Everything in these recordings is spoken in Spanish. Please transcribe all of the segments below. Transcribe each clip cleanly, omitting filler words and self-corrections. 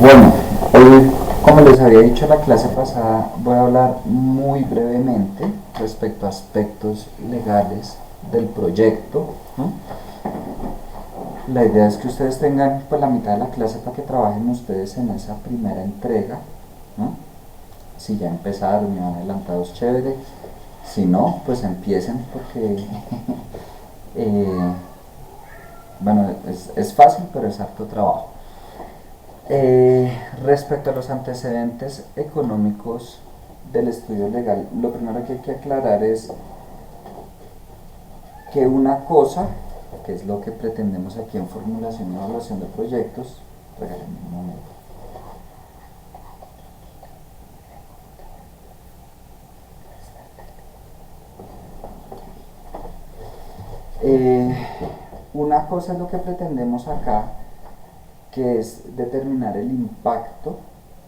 Bueno, hoy, como les había dicho en la clase pasada, voy a hablar muy brevemente respecto a aspectos legales del proyecto, ¿no? La idea es que ustedes tengan pues, la mitad de la clase para que trabajen ustedes en esa primera entrega, ¿no? Si ya empezaron y van adelantados, chévere. Si no, pues empiecen porque, eh, bueno, es fácil, pero es harto trabajo. Respecto a los antecedentes económicos del estudio legal, lo primero que hay que aclarar es que una cosa, que es lo que pretendemos aquí en formulación y evaluación de proyectos, regálenme un momento. Eh, una cosa es lo que pretendemos acá, que es determinar el impacto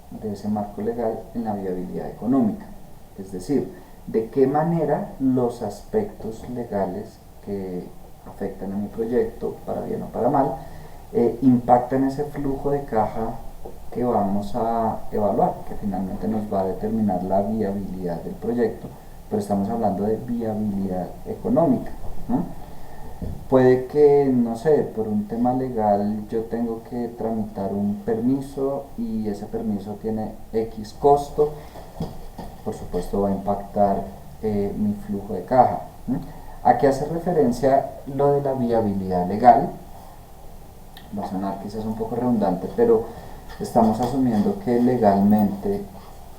de ese marco legal en la viabilidad económica. Es decir, de qué manera los aspectos legales que afectan a mi proyecto, para bien o para mal, impactan ese flujo de caja que vamos a evaluar, que finalmente nos va a determinar la viabilidad del proyecto, pero estamos hablando de viabilidad económica, ¿no? Puede que, no sé, por un tema legal yo tengo que tramitar un permiso y ese permiso tiene X costo, por supuesto va a impactar mi flujo de caja. ¿Mm? ¿A qué hace referencia lo de la viabilidad legal? Va a sonar quizás un poco redundante, pero estamos asumiendo que legalmente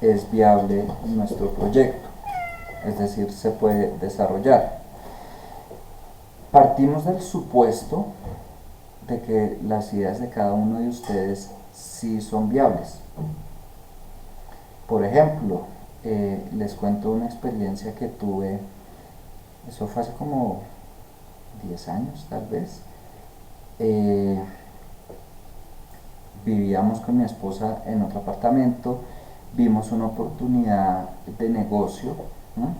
es viable nuestro proyecto, es decir, se puede desarrollar. Partimos del supuesto de que las ideas de cada uno de ustedes sí son viables. Por ejemplo, les cuento una experiencia que tuve, eso fue hace como 10 años tal vez. Eh, Vivíamos con mi esposa en otro apartamento, vimos una oportunidad de negocio, ¿no?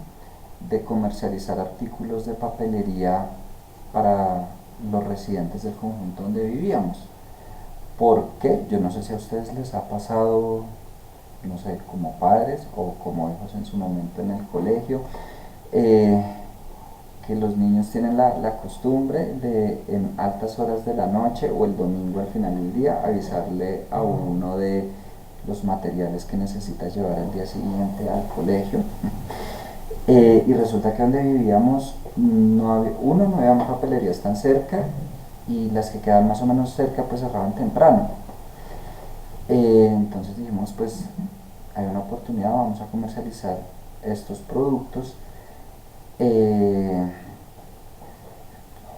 De comercializar artículos de papelería para los residentes del conjunto donde vivíamos. ¿Por qué? Yo no sé si a ustedes les ha pasado, no sé, como padres o como hijos en su momento en el colegio, eh, que los niños tienen la costumbre de en altas horas de la noche o el domingo al final del día avisarle a uno de los materiales que necesita llevar al día siguiente al colegio. Y resulta que donde vivíamos no había papelerías tan cerca y las que quedaban más o menos cerca pues cerraban temprano. Entonces dijimos pues hay una oportunidad, vamos a comercializar estos productos eh,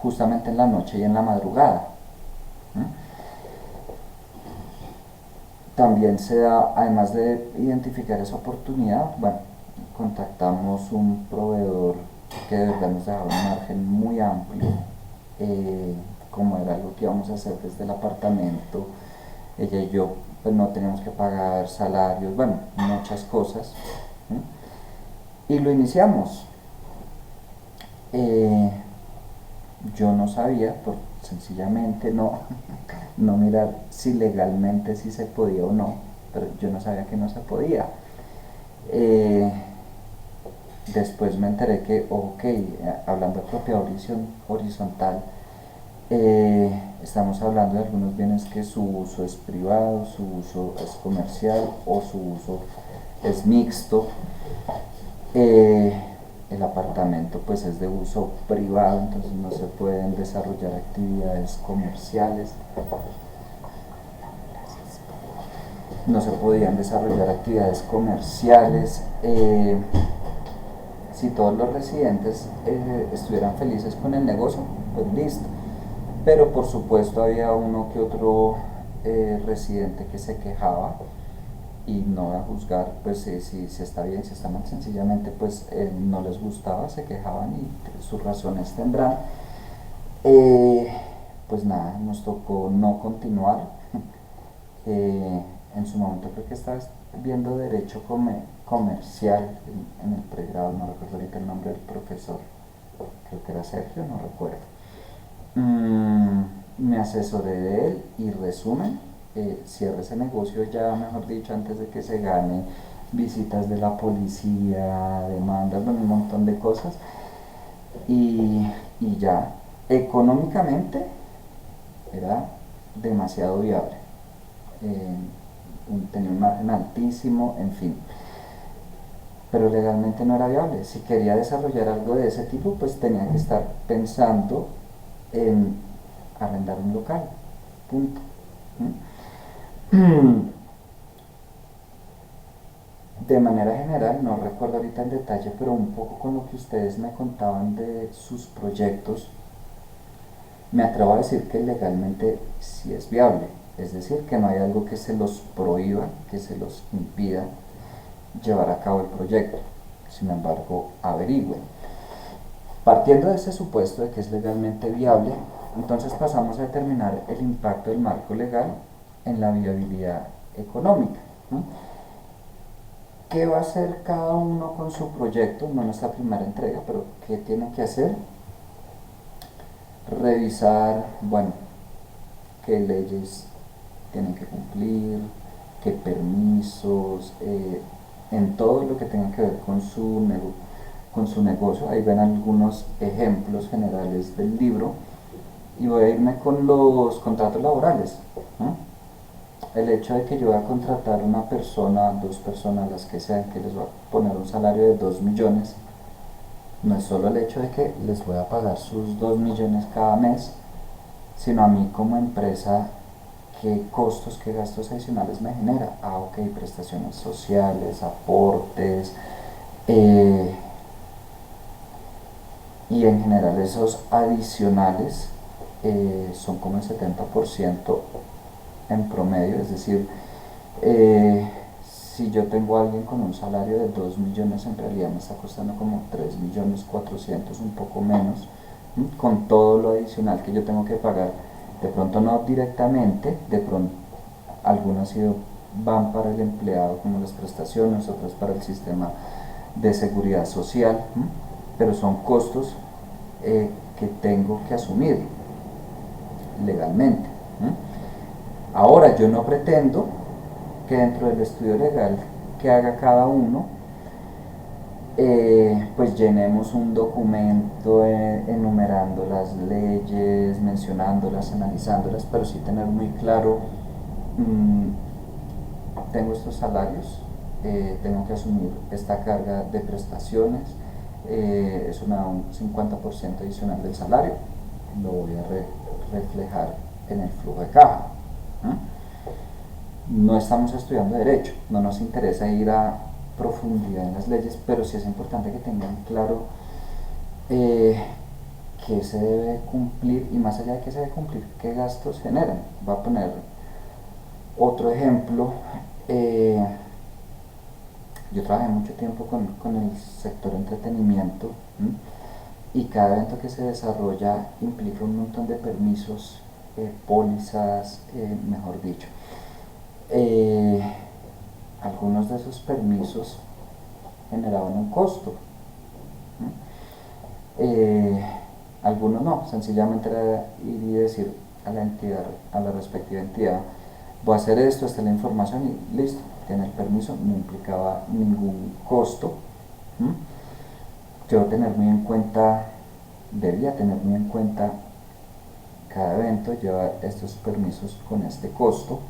justamente en la noche y en la madrugada. ¿Mm? También se da, además de identificar esa oportunidad, bueno, contactamos un proveedor que de verdad nos dejaba un margen muy amplio, como era algo que íbamos a hacer desde el apartamento, ella y yo pues no teníamos que pagar salarios, bueno, muchas cosas, ¿sí? Y lo iniciamos. Eh, yo no sabía, por sencillamente no mirar si legalmente si se podía o no, pero yo no sabía que no se podía. Eh, Después me enteré que, ok, hablando de propiedad horizontal, estamos hablando de algunos bienes que su uso es privado, su uso es comercial o su uso es mixto. Eh, el apartamento pues es de uso privado, entonces no se pueden desarrollar actividades comerciales, no se podían desarrollar actividades comerciales. Si todos los residentes estuvieran felices con el negocio, pues listo. Pero por supuesto había uno que otro residente que se quejaba y no a juzgar pues si está bien, si está mal, sencillamente pues no les gustaba, se quejaban y sus razones tendrán. Eh, pues nada, nos tocó no continuar. Eh, en su momento creo que estaba viendo derecho comercial en el pregrado, no recuerdo ahorita el nombre del profesor, creo que era Sergio, no recuerdo. Me asesoré de él y resumen, cierre ese negocio ya, mejor dicho, antes de que se gane visitas de la policía, demandas, bueno, un montón de cosas. Y ya, económicamente era demasiado viable. Eh, Tenía un margen altísimo, en fin, pero legalmente no era viable. Si quería desarrollar algo de ese tipo, pues tenía que estar pensando en arrendar un local, punto. De manera general, no recuerdo ahorita en detalle, pero un poco con lo que ustedes me contaban de sus proyectos, me atrevo a decir que legalmente sí es viable. Es decir, que no hay algo que se los prohíba, que se los impida llevar a cabo el proyecto. Sin embargo, averigüen. Partiendo de ese supuesto de que es legalmente viable, entonces pasamos a determinar el impacto del marco legal en la viabilidad económica, ¿no? ¿Qué va a hacer cada uno con su proyecto? No en esta primera entrega, pero ¿qué tienen que hacer? Revisar, bueno, qué leyes tienen que cumplir, qué permisos, en todo lo que tenga que ver con su negocio. Ahí ven algunos ejemplos generales del libro y voy a irme con los contratos laborales, ¿no? El hecho de que yo voy a contratar una persona, dos personas, las que sean, que les voy a poner un salario de 2 millones, no es solo el hecho de que les voy a pagar sus 2 millones cada mes, sino a mí como empresa, qué costos, qué gastos adicionales me genera. Ah, ok, prestaciones sociales, aportes, eh, y en general esos adicionales son como el 70% en promedio, es decir, eh, si yo tengo a alguien con un salario de 2 millones, en realidad me está costando como 3 millones 400, un poco menos, con todo lo adicional que yo tengo que pagar. De pronto no directamente, de pronto algunas van para el empleado como las prestaciones, otras para el sistema de seguridad social, pero son costos que tengo que asumir legalmente. Ahora, yo no pretendo que dentro del estudio legal que haga cada uno, pues llenemos un documento enumerando las leyes, mencionándolas, analizándolas, pero sí tener muy claro, mmm, tengo estos salarios, tengo que asumir esta carga de prestaciones, eso me da un 50% adicional del salario, lo voy a reflejar en el flujo de caja. No estamos estudiando derecho, no nos interesa ir a profundidad en las leyes, pero sí es importante que tengan claro eh, qué se debe cumplir y más allá de qué se debe cumplir, qué gastos generan. Voy a poner otro ejemplo. eh, yo trabajé mucho tiempo con el sector entretenimiento, y cada evento que se desarrolla implica un montón de permisos, pólizas, mejor dicho. Eh, Algunos de esos permisos generaban un costo, eh, algunos no, sencillamente era ir y decir a la entidad, a la respectiva entidad, voy a hacer esto, esta es la información y listo, tiene el permiso, no implicaba ningún costo. Yo tener muy en cuenta, debía tener muy en cuenta, cada evento lleva estos permisos con este costo,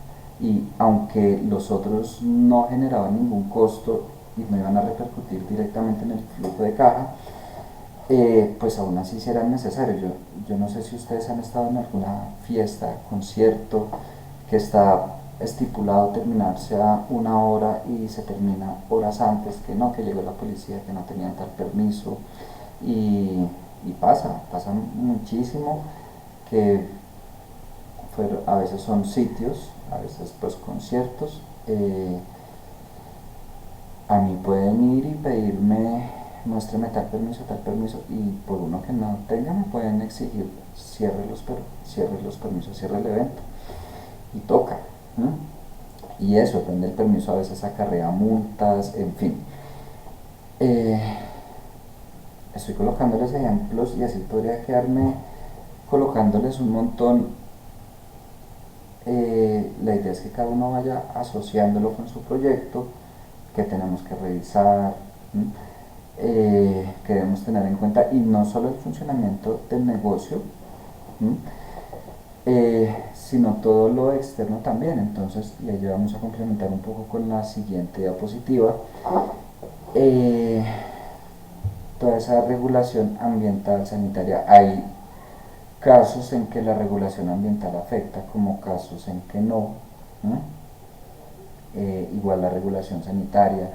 y aunque los otros no generaban ningún costo y no iban a repercutir directamente en el flujo de caja, pues aún así sí eran necesarios. Yo no sé si ustedes han estado en alguna fiesta, concierto, que está estipulado terminarse a 1 hora y se termina horas antes, que no, que llegó la policía, que no tenían tal permiso, y, y pasa muchísimo que a veces son sitios, a veces pues conciertos, a mí pueden ir y pedirme, muéstreme tal permiso, y por uno que no tenga me pueden exigir cierre los permisos, cierre el evento, y toca. Y eso, depende del permiso, a veces acarrea multas, en fin. Eh, Estoy colocándoles ejemplos y así podría quedarme colocándoles un montón. la idea es que cada uno vaya asociándolo con su proyecto, que tenemos que revisar, que debemos tener en cuenta, y no solo el funcionamiento del negocio, sino todo lo externo también. Entonces, y ahí vamos a complementar un poco con la siguiente diapositiva. Toda esa regulación ambiental, sanitaria, hay casos en que la regulación ambiental afecta, como casos en que no, igual la regulación sanitaria,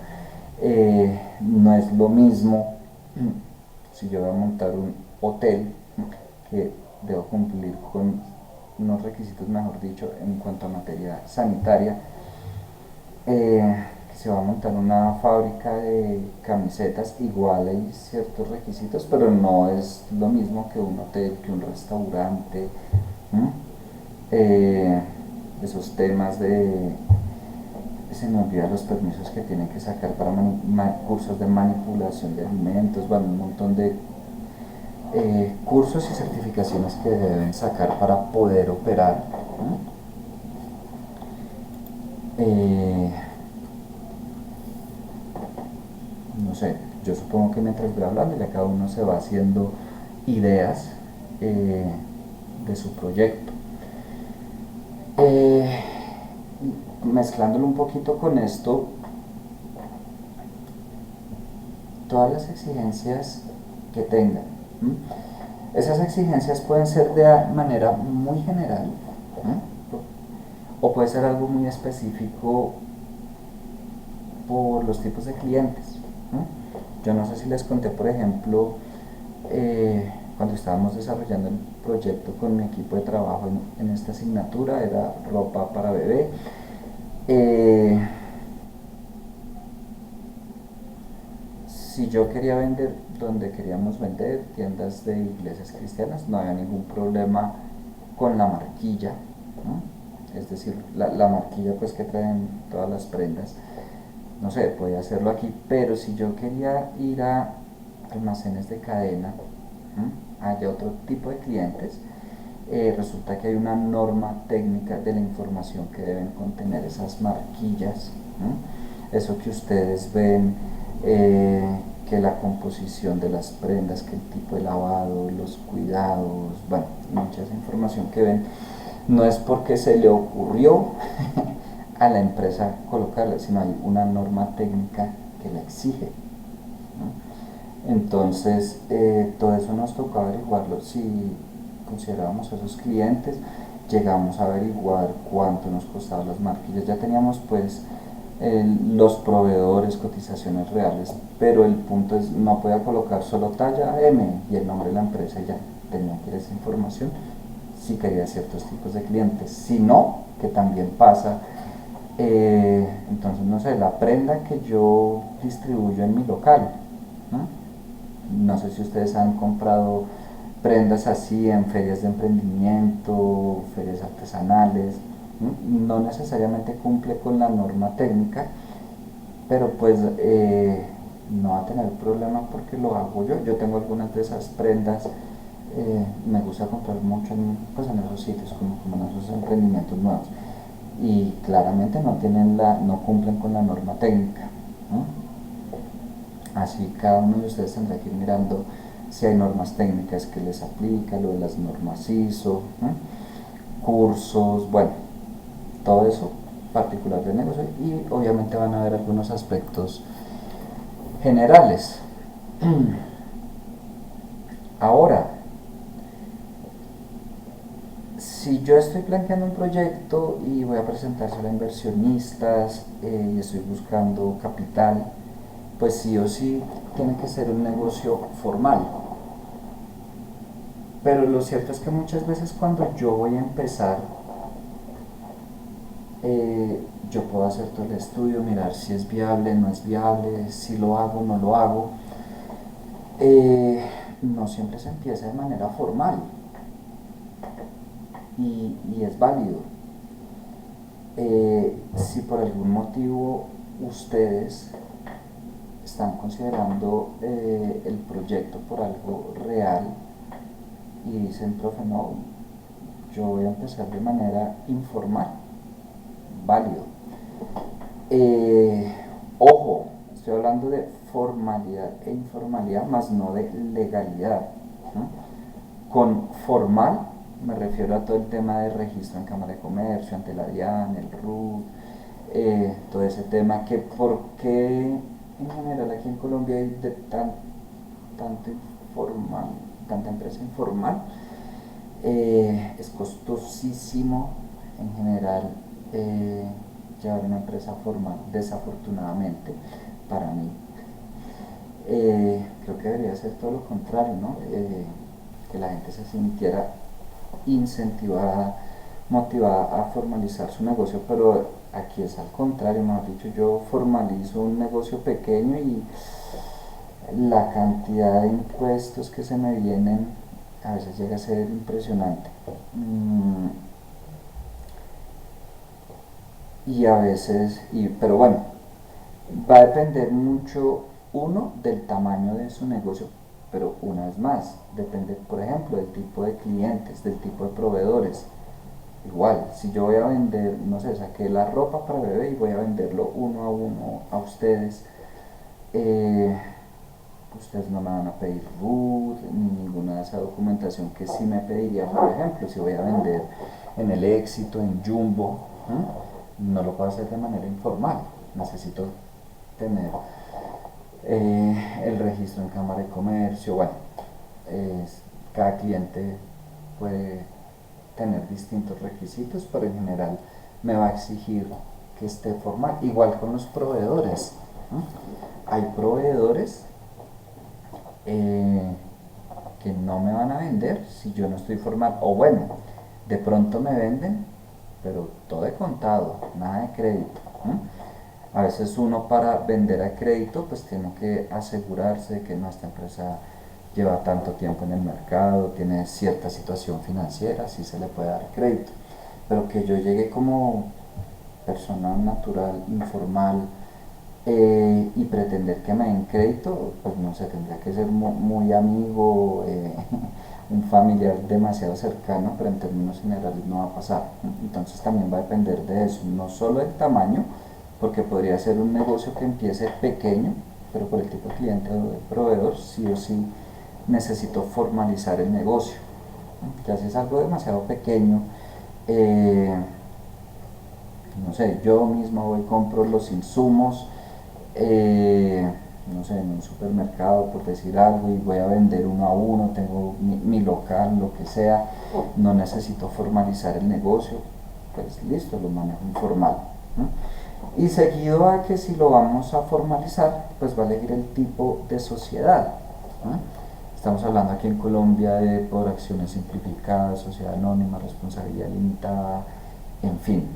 no es lo mismo si yo voy a montar un hotel que debo cumplir con unos requisitos, mejor dicho, en cuanto a materia sanitaria, que se va a montar una fábrica de camisetas, igual hay ciertos requisitos, pero no es lo mismo que un hotel, que un restaurante. Esos temas de, se me olvidan los permisos que tienen que sacar para cursos de manipulación de alimentos, bueno, un montón de cursos y certificaciones que deben sacar para poder operar. No sé, yo supongo que mientras voy hablando ya cada uno se va haciendo ideas de su proyecto. Mezclándolo un poquito con esto, todas las exigencias que tengan, esas exigencias pueden ser de manera muy general, o puede ser algo muy específico por los tipos de clientes. Yo no sé si les conté, por ejemplo, cuando estábamos desarrollando el proyecto con mi equipo de trabajo en esta asignatura, era ropa para bebé. Si yo quería vender donde queríamos vender, tiendas de iglesias cristianas, no había ningún problema con la marquilla, es decir, la marquilla pues que traen todas las prendas, no sé, podía hacerlo aquí. Pero si yo quería ir a almacenes de cadena, haya otro tipo de clientes, resulta que hay una norma técnica de la información que deben contener esas marquillas, eso que ustedes ven, que la composición de las prendas, que el tipo de lavado, los cuidados, bueno, mucha información que ven, no es porque se le ocurrió a la empresa colocarla, sino hay una norma técnica que la exige. Entonces, todo eso nos tocó averiguarlo. Si considerábamos a esos clientes, llegamos a averiguar cuánto nos costaban las marquillas. Ya teníamos pues los proveedores, cotizaciones reales, pero el punto es, no podía colocar solo talla M y el nombre de la empresa, y ya tenía que ir esa información si quería ciertos tipos de clientes. Si no, que también pasa, entonces no sé, la prenda que yo distribuyo en mi local, no sé si ustedes han comprado prendas así en ferias de emprendimiento, ferias artesanales, no necesariamente cumple con la norma técnica, pero pues no va a tener problema porque lo hago yo. Yo tengo algunas de esas prendas, me gusta comprar mucho pues en esos sitios, como en esos emprendimientos nuevos, y claramente no cumplen con la norma técnica. Así cada uno de ustedes tendrá que ir mirando si hay normas técnicas que les aplica, lo de las normas ISO, cursos, bueno, todo eso particular de negocio, y obviamente van a haber algunos aspectos generales. Ahora, si yo estoy planteando un proyecto y voy a presentárselo a inversionistas, y estoy buscando capital, pues sí o sí tiene que ser un negocio formal. Pero lo cierto es que muchas veces cuando yo voy a empezar, yo puedo hacer todo el estudio, mirar si es viable, no es viable, si lo hago, no lo hago. No siempre se empieza de manera formal, y es válido. Si por algún motivo ustedes están considerando el proyecto por algo real y dicen, profe, no, yo voy a empezar de manera informal, válido. Eh, Ojo, estoy hablando de formalidad e informalidad, más no de legalidad, ¿no? Con formal me refiero a todo el tema de registro en Cámara de Comercio, ante la DIAN, el RUT, todo ese tema que por qué en general aquí en Colombia hay de tanto informal, tanta empresa informal. Es costosísimo en general llevar una empresa formal, desafortunadamente para mí. Creo que debería ser todo lo contrario, ¿no? Que la gente se sintiera incentivada, motivada a formalizar su negocio, pero aquí es al contrario, mejor dicho, yo formalizo un negocio pequeño y la cantidad de impuestos que se me vienen a veces llega a ser impresionante. Y a veces, pero bueno, va a depender mucho, uno, del tamaño de su negocio, pero una vez más, depende, por ejemplo, del tipo de clientes, del tipo de proveedores. Igual, si yo voy a vender, no sé, saqué la ropa para bebé y voy a venderlo uno a uno a ustedes, eh, ustedes no me van a pedir RUT ni ninguna de esa documentación que sí me pediría, por ejemplo, si voy a vender en el Éxito, en Jumbo, no lo puedo hacer de manera informal, necesito tener el registro en Cámara de Comercio, bueno, cada cliente puede tener distintos requisitos, pero en general me va a exigir que esté formal, igual con los proveedores. Hay proveedores que no me van a vender si yo no estoy formal, o bueno, de pronto me venden, pero todo de contado, nada de crédito. A veces uno para vender a crédito pues tiene que asegurarse de que nuestra empresa lleva tanto tiempo en el mercado, tiene cierta situación financiera, así se le puede dar crédito. Pero que yo llegue como persona natural, informal, y pretender que me den crédito, pues no sé, tendría que ser muy amigo, un familiar demasiado cercano, pero en términos generales no va a pasar. Entonces también va a depender de eso, no solo del tamaño, porque podría ser un negocio que empiece pequeño, pero por el tipo de cliente o de proveedor, sí o sí necesito formalizar el negocio. Ya si es algo demasiado pequeño, no sé, yo mismo voy, compro los insumos, no sé, en un supermercado por decir algo y voy a vender uno a uno, tengo mi local, lo que sea, no necesito formalizar el negocio, pues listo, lo manejo informal, ¿no? Y seguido a que si lo vamos a formalizar, pues va a elegir el tipo de sociedad, ¿no? Estamos hablando aquí en Colombia de por acciones simplificadas, sociedad anónima, responsabilidad limitada, en fin.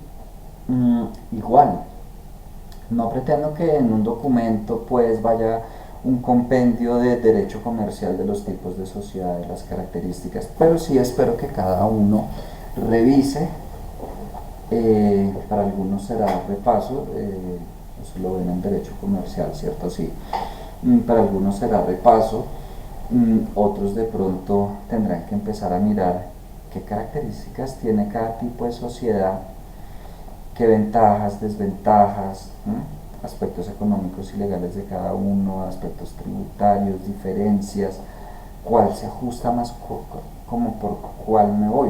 Igual, no pretendo que en un documento pues vaya un compendio de derecho comercial de los tipos de sociedad, de las características, pero sí espero que cada uno revise. Para algunos será repaso, eso lo ven en derecho comercial, ¿cierto? Sí. Para algunos será repaso, otros de pronto tendrán que empezar a mirar qué características tiene cada tipo de sociedad, qué ventajas, desventajas, aspectos económicos y legales de cada uno, aspectos tributarios, diferencias, cuál se ajusta más, como por cuál me voy.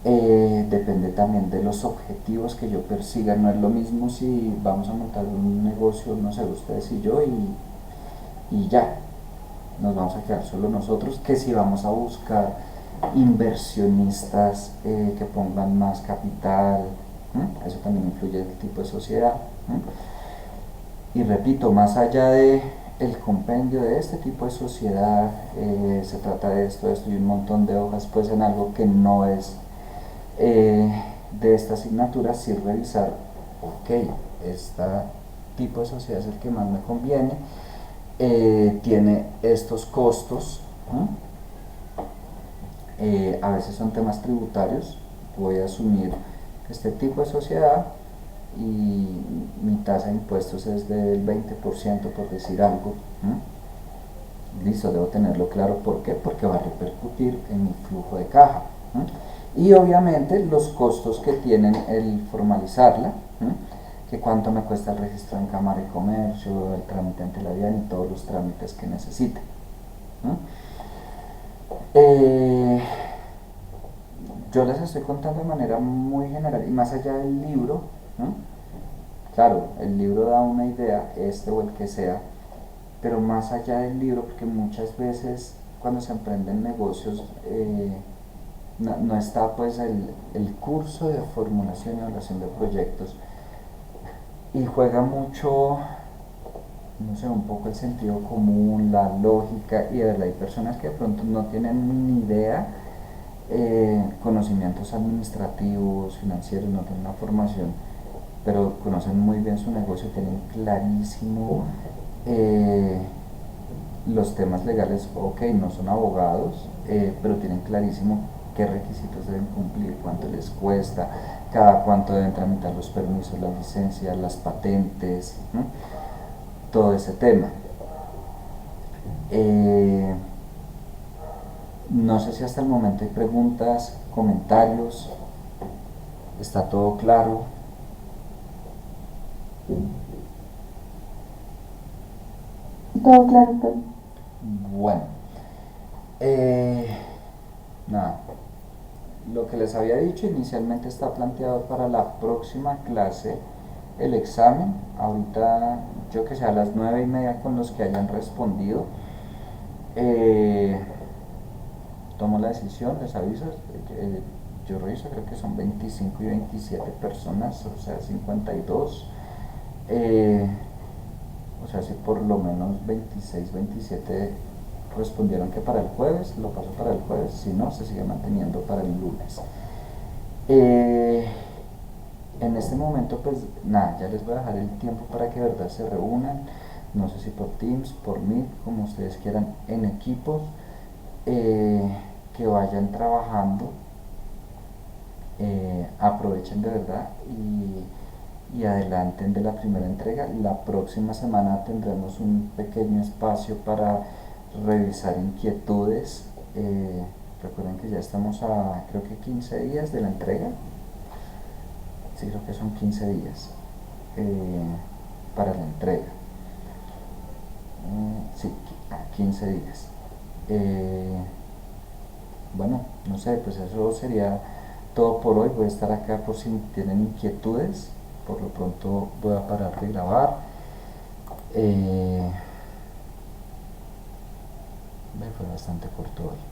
Depende también de los objetivos que yo persiga. No es lo mismo si vamos a montar un negocio, no sé, ustedes y yo, y ya, nos vamos a quedar solo nosotros, que si vamos a buscar inversionistas que pongan más capital. Eso también influye en el tipo de sociedad. Y repito, más allá de el compendio de este tipo de sociedad, se trata de esto y un montón de hojas, pues en algo que no es de esta asignatura, sí revisar, ok, este tipo de sociedad es el que más me conviene, tiene estos costos, a veces son temas tributarios, voy a asumir este tipo de sociedad y mi tasa de impuestos es del 20% por decir algo. Listo, debo tenerlo claro. ¿Por qué? Porque va a repercutir en mi flujo de caja. Y obviamente los costos que tienen el formalizarla, ¿m? Que cuánto me cuesta el registro en Cámara y Comercio, el trámite ante la DIAN y todos los trámites que necesite. Eh, yo les estoy contando de manera muy general y más allá del libro, ¿no? Claro, el libro da una idea, este o el que sea, pero más allá del libro, porque muchas veces cuando se emprenden negocios no está pues el curso de formulación y evaluación de proyectos y juega mucho, no sé, un poco el sentido común, la lógica, y de verdad hay personas que de pronto no tienen ni idea, conocimientos administrativos, financieros, no tienen una formación, pero conocen muy bien su negocio, tienen clarísimo los temas legales. Ok, no son abogados, pero tienen clarísimo qué requisitos deben cumplir, cuánto les cuesta, cada cuánto deben tramitar los permisos, las licencias, las patentes, ¿no? Todo ese tema. Eh, no sé si hasta el momento hay preguntas, comentarios, está todo claro. Todo claro, profe. Bueno, eh, nada, lo que les había dicho inicialmente está planteado para la próxima clase el examen. Ahorita, yo que sé, a las 9:30 con los que hayan respondido, eh, tomo la decisión, les aviso. Yo reviso, creo que son 25 y 27 personas, o sea, 52. Eh, o sea, si por lo menos 26, 27 respondieron que para el jueves, lo paso para el jueves, si no, se sigue manteniendo para el lunes. Eh, en este momento, pues nada, ya les voy a dejar el tiempo para que de verdad se reúnan, no sé si por Teams, por Meet, como ustedes quieran, en equipos, eh, que vayan trabajando, aprovechen de verdad y adelanten de la primera entrega. La próxima semana tendremos un pequeño espacio para revisar inquietudes. Recuerden que ya estamos a creo que 15 días de la entrega. Sí, creo que son 15 días para la entrega. Sí, 15 días. Eh, bueno, no sé, pues eso sería todo por hoy. Voy a estar acá por si tienen inquietudes. Por lo pronto voy a parar de grabar. Me fue bastante corto hoy.